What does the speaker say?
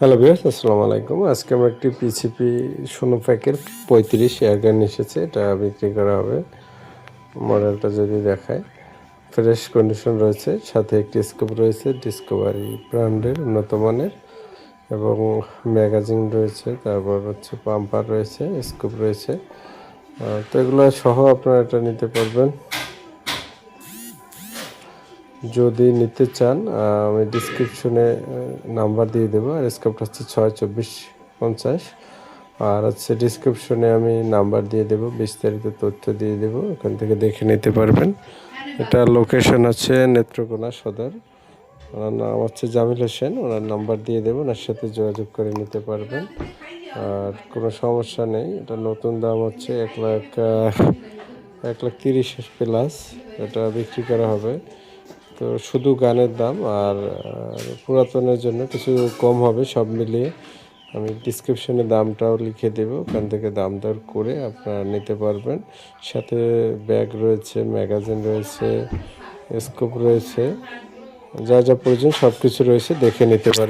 Hello viewers, আসসালামু আলাইকুম। আজকে আমরা একটি পিসিপি সোনোপ্যাকের 35 এয়ারগান এসেছে, এটা বিক্রি করা হবে। মডেলটা যদি দেখায়, ফ্রেশ কন্ডিশন রয়েছে, সাথে একটি স্কোপ রয়েছে ডিসকভারি ব্র্যান্ডের উন্নত মানের, এবং ম্যাগাজিন রয়েছে, তারপর হচ্ছে পাম্পার রয়েছে, স্কোপ রয়েছে। তো এগুলো সহ আপনারা এটা নিতে পারবেন। যদি নিতে চান আমি ডিসক্রিপশনে নাম্বার দিয়ে দেবো, আর স্কোপটা হচ্ছে 62450, আর হচ্ছে ডিসক্রিপশনে আমি নাম্বার দিয়ে দেবো, বিস্তারিত তথ্য দিয়ে দেবো, ওখান থেকে দেখে নিতে পারবেন। এটা লোকেশন হচ্ছে নেত্রকোনা সদর। ওনার নাম হচ্ছে জামিল হোসেন, ওনার নাম্বার দিয়ে দেবো, ওনার সাথে যোগাযোগ করে নিতে পারবেন। আর কোনো সমস্যা নেই। এটা নতুন দাম হচ্ছে 1,30,000 প্লাস এটা বিক্রি করা হবে। তো শুধু গানের দাম, আর পুরাতনের জন্য কিছু কম হবে। সব মিলিয়ে আমি ডিসক্রিপশনে দামটাও লিখে দেব, ওখান থেকে দাম দর করে আপনারা নিতে পারবেন। সাথে ব্যাগ রয়েছে, ম্যাগাজিন রয়েছে, স্কোপ রয়েছে, যা যা প্রয়োজন সব কিছু রয়েছে, দেখে নিতে পারবেন।